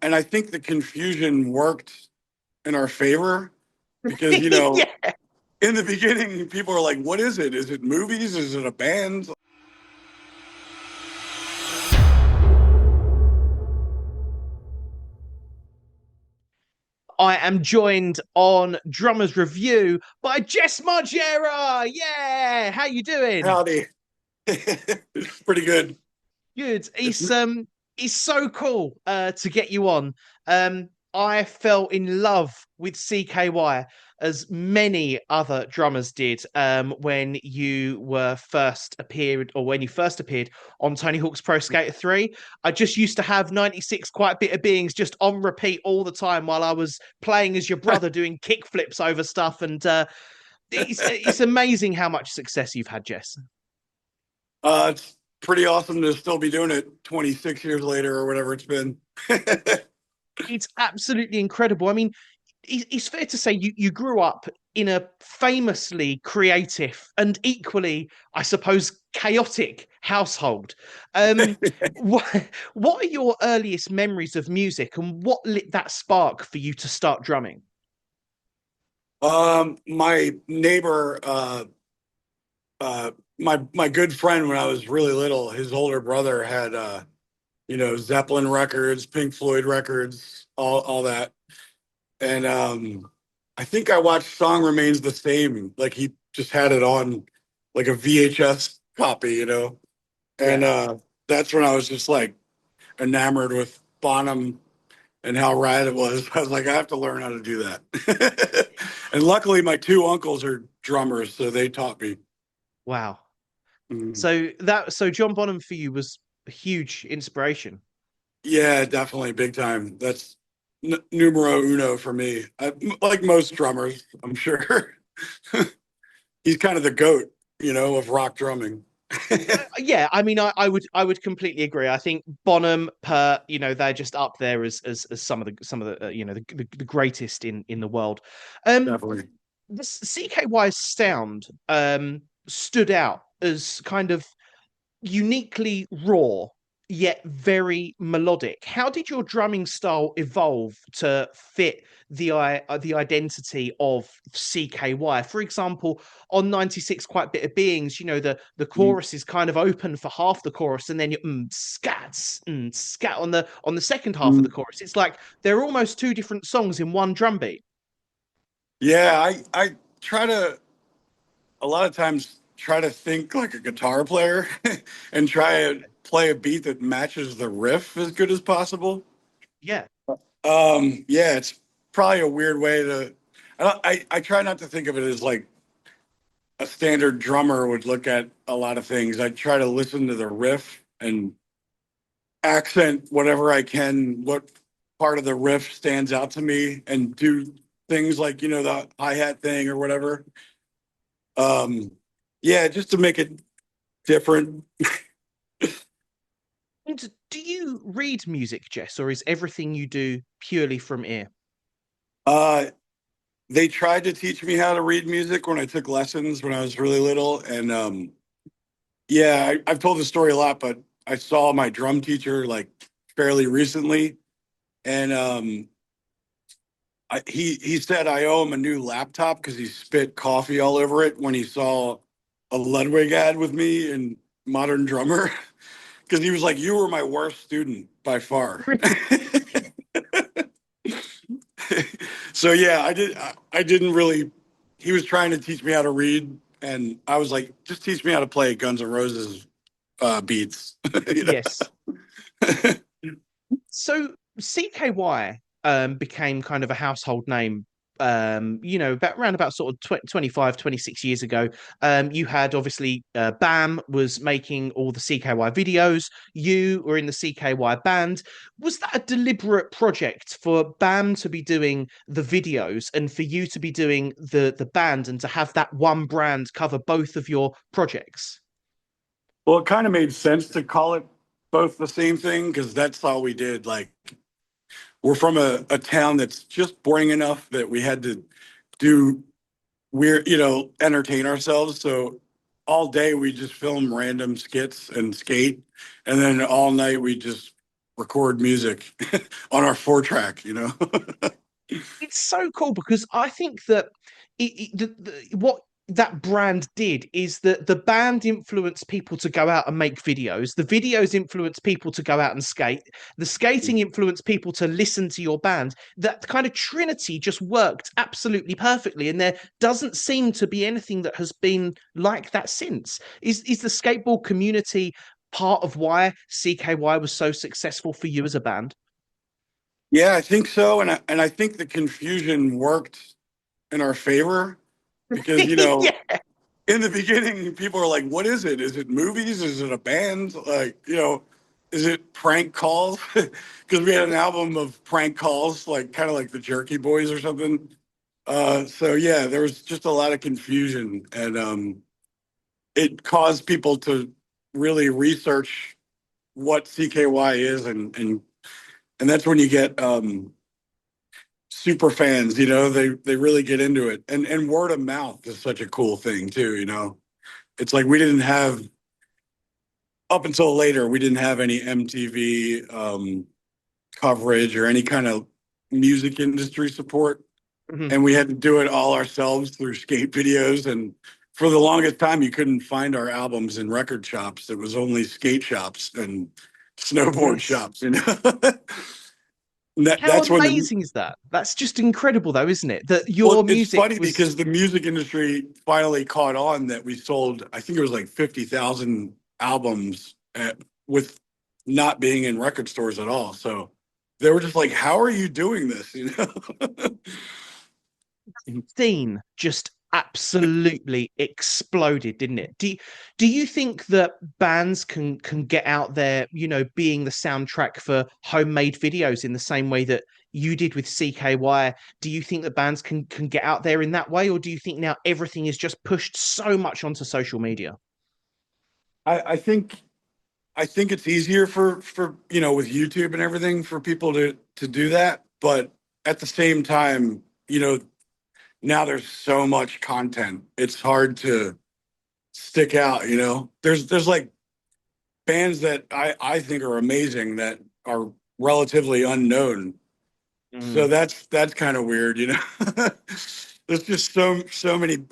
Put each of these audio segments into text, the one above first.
And I think the confusion worked in our favor because, Yeah. in the beginning, people are like, what is it? Is it movies? Is it a band? I am joined on Drummer's Review by Jess Margera. Yeah, how you doing? Howdy. It's pretty good. Good. It's, It's so cool to get you on. I fell in love with CKY as many other drummers did when you first appeared on Tony Hawk's Pro Skater 3. I just used to have 96 Quite Bitter Beings just on repeat all the time while I was playing as your brother doing kick flips over stuff, and it's amazing how much success you've had, Jess. it's pretty awesome to still be doing it 26 years later or whatever it's been. It's absolutely incredible. I mean, it's fair to say you grew up in a famously creative and equally, I suppose, chaotic household. What are your earliest memories of music, and what lit that spark for you to start drumming? My neighbor, my good friend when I was really little, his older brother had, Zeppelin records, Pink Floyd records, all that. And I think I watched Song Remains the Same. Like he just had it on like a VHS copy, And Yeah. that's when I was just like enamored with Bonham and how rad it was. I was like, I have to learn how to do that. And luckily my two uncles are drummers, so they taught me. Wow. Mhm. So John Bonham for you was a huge inspiration. Yeah, definitely big time. That's numero uno for me. Like most drummers, I'm sure. He's kind of the goat, of rock drumming. Yeah, I mean, I would completely agree. I think Bonham, Per, they're just up there as some of the the greatest in the world. Um, Definitely. the CKY's sound stood out as kind of uniquely raw yet very melodic. How did your drumming style evolve to fit the identity of CKY? For example, on 96 Quite Bitter Beings, the Mhm. chorus is kind of open for half the chorus, and then you scat on the second half of the chorus. It's like they're almost two different songs in one drum beat. Yeah, I try to a lot of times try to think like a guitar player and try to play a beat that matches the riff as good as possible. Yeah. Yeah, it's probably a weird way to. I try not to think of it as like a standard drummer would look at a lot of things. I try to listen to the riff and accent whatever I can, what part of the riff stands out to me, and do things like the hi-hat thing or whatever. Um, yeah, just to make it different. And do you read music, Jess, or is everything you do purely from ear? Uh, they tried to teach me how to read music when I took lessons when I was really little, and yeah, I've told this story a lot, but I saw my drum teacher like fairly recently, and he said I owe him a new laptop because he spit coffee all over it when he saw a Ludwig ad with me in Modern Drummer, because he was like, "You were my worst student by far." So yeah, I didn't really. He was trying to teach me how to read, and I was like, just teach me how to play Guns N' Roses beats. you know? Yes. So CKY became kind of a household name about around about sort of 25, 26 years ago. You had obviously Bam was making all the CKY videos. You were in the CKY band. Was that a deliberate project for Bam to be doing the videos and for you to be doing the band, and to have that one brand cover both of your projects? Well, it kind of made sense to call it both the same thing because that's all we did. Like, we're from a town that's just boring enough that we had to do weird, entertain ourselves. So all day we just film random skits and skate, and then all night we just record music on our 4 track, you know? It's so cool because I think that what that brand did is that the band influenced people to go out and make videos. The videos influenced people to go out and skate. The skating influenced people to listen to your band. That kind of trinity just worked absolutely perfectly, and there doesn't seem to be anything that has been like that since. Is the skateboard community part of why CKY was so successful for you as a band? Yeah, I think so. And I think the confusion worked in our favor because, Yeah. in the beginning, people are like, what is it? Is it movies? Is it a band? Like, is it prank calls? Because we had an album of prank calls, like kind of like the Jerky Boys or something. So yeah, there was just a lot of confusion, and it caused people to really research what CKY is, and that's when you get super fans. They really get into it, and word of mouth is such a cool thing too. It's like we didn't have up until later, we didn't have any MTV coverage or any kind of music industry support. Mhm. And we had to do it all ourselves through skate videos. And for the longest time, you couldn't find our albums in record shops. It was only skate shops and snowboard Yes. shops. And How that's when the amazing is that? That's just incredible, though, isn't it? That well, your it's music funny was. because the music industry finally caught on that we sold, I think it was like 50,000 albums with not being in record stores at all. So they were just like, how are you doing this? Scene just absolutely exploded, didn't it? Do you think that bands can get out there, being the soundtrack for homemade videos in the same way that you did with CKY? Do you think that bands can get out there in that way, or do you think now everything is just pushed so much onto social media? I think it's easier for with YouTube and everything for people to do that. But at the same time, now there's so much content. It's hard to stick out. There's like bands that I think are amazing that are relatively unknown. So Mm, that's kind of weird. There's just so many,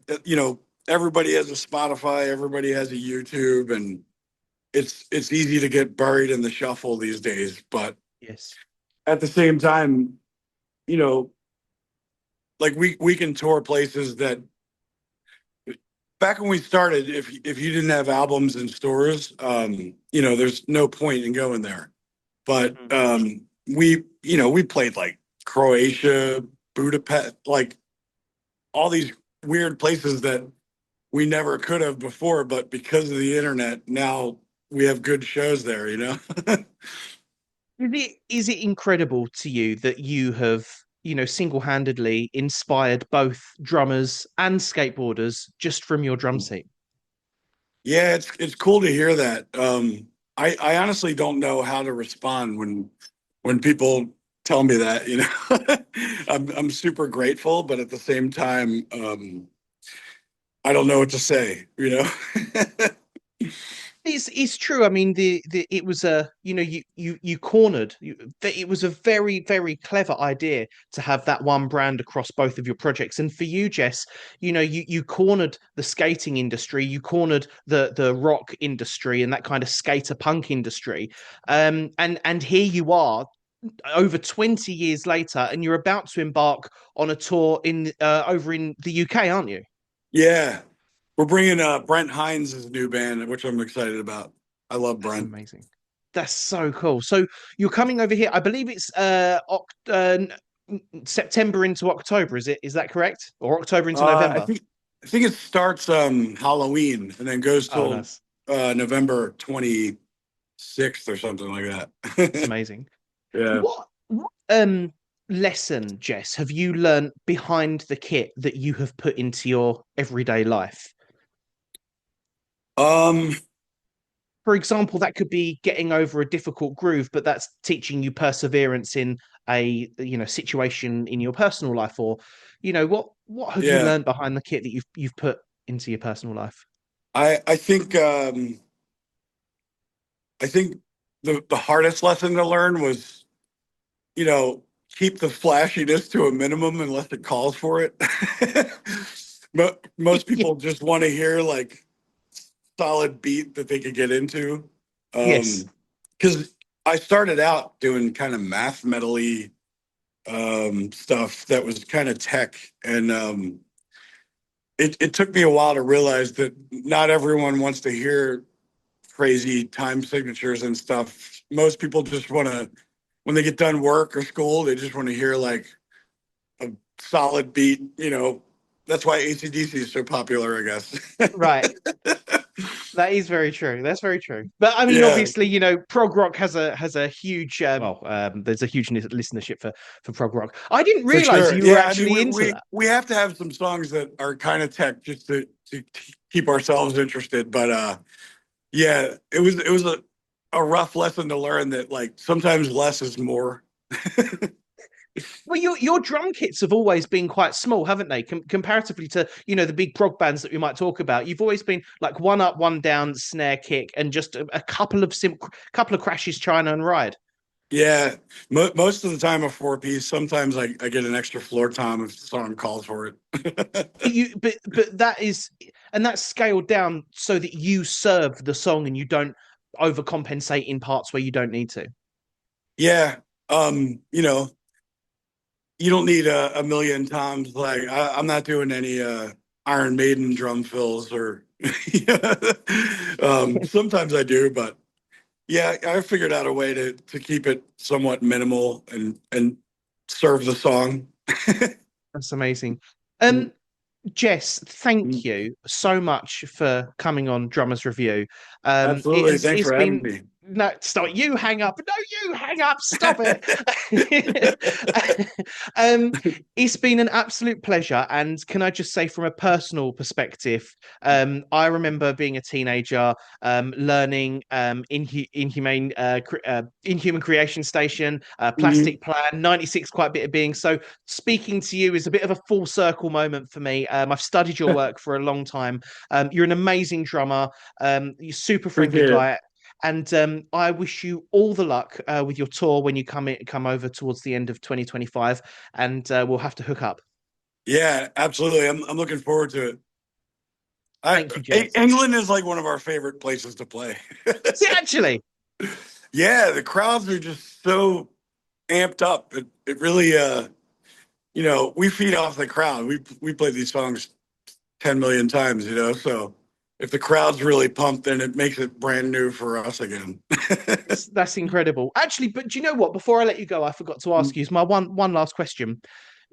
everybody has a Spotify, everybody has a YouTube, and it's easy to get buried in the shuffle these days. But yes. at the same time, you know, like we can tour places that back when we started, if you didn't have albums in stores, there's no point in going there. But Mm. we played like Croatia, Budapest, like all these weird places that we never could have before, but because of the internet, now we have good shows there. Is it incredible to you that you have, single-handedly inspired both drummers and skateboarders just from your drum seat? Yeah, it's cool to hear that. I honestly don't know how to respond when people tell me that. I'm super grateful, but at the same time, I don't know what to say. It's true. I mean, the it was a you cornered. It was a very very clever idea to have that one brand across both of your projects. And for you, Jess, you cornered the skating industry, you cornered the rock industry, and that kind of skater punk industry. And here you are, over 20 years later, and you're about to embark on a tour in over in the UK, aren't you? Yeah, we're bringing Brent Hines' new band, which I'm excited about. I love That's Brent. amazing. That's so cool. So you're coming over here. I believe it's September into October. Is that correct? Or October into I November? think it starts Halloween and then goes Oh, till nice. November 26th or something like It's that. amazing. Yeah. What lesson, Jess, have you learned behind the kit that you have put into your everyday life? Um, For example, that could be getting over a difficult groove, but that's teaching you perseverance in a situation in your personal life, or what have you yeah. learned behind the kit that you've put into your personal life? I think the hardest lesson to learn was, you know, keep the flashiness to a minimum unless it calls for it. Most people just want to hear like solid beat that they could get into. Yes. Because I started out doing kind of math metally stuff that was kind of tech, and it took me a while to realize that not everyone wants to hear crazy time signatures and stuff. Most people just want to, when they get done work or school, they just want to hear like a solid beat. You know, that's why AC/DC is so popular, I guess. Right. That is very true. That's very true. But I mean, Yeah, obviously, prog rock has a huge there's a huge listenership for prog rock. I didn't for realize sure. you were Yeah, I mean, actually into that. we have to have some songs that are kind of tech just to keep ourselves interested. But yeah, it was a rough lesson to learn that like sometimes less is more. Well, your drum kits have always been quite small, haven't they? Comparatively to the big prog bands that we might talk about, you've always been like one up, one down, snare kick, and just a couple of crashes, China and ride. Yeah, most of the time a four piece. Sometimes I get an extra floor tom if the song calls for it. But that is, and that's scaled down so that you serve the song and you don't overcompensate in parts where you don't need to. Yeah, you know, you don't need a million toms. Like I'm not doing any Iron Maiden drum fills or. Sometimes I do, but yeah, I figured out a way to keep it somewhat minimal and serve the song. That's amazing. Um, Jess, thank you so much for coming on Drummers Review. Absolutely. Thanks It's for having been me. no stop. You hang up. No, you hang up. Stop it. um, it's been an absolute pleasure. And can I just say, from a personal perspective, I remember being a teenager, learning Inhuman Creation Station, Mhm. Plastic Plan, 96 quite a bit of being. So speaking to you is a bit of a full circle moment for me. I've studied your work for a long time. You're an amazing drummer. You're a super friendly Appreciate it. guy. And I wish you all the luck with your tour when you come over towards the end of 2025, and we'll have to hook up. Yeah, absolutely. I'm looking forward to it. Thank you, Jess. England is like one of our favorite places to play. See, actually, Yeah, the crowds are just so amped up. It really you know, we feed off the crowd. We play these songs 10 million times, you know, so if the crowd's really pumped, then it makes it brand new for us again. that's incredible. Actually, but do you know what? Before I let you go, I forgot to ask you. Is my one last question.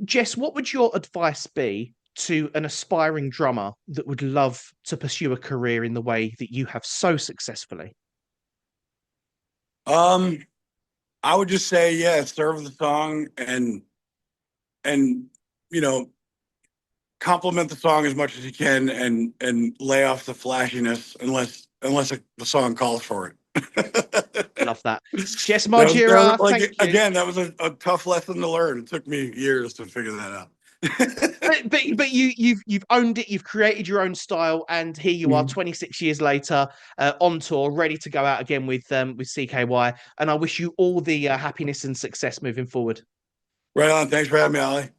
Jess, what would your advice be to an aspiring drummer that would love to pursue a career in the way that you have so successfully? um, I would just say, yeah, serve the song and you know, compliment the song as much as you can and lay off the flashiness unless the song calls for it. Love that. Jess That was Margera, like thank you. again, that was a tough lesson to learn. It took me years to figure that out. But you've owned it. You've created your own style, and here you are, 26 years later, on tour, ready to go out again with CKY. And I wish you all the happiness and success moving forward. Right on. Thanks for having me, Ollie.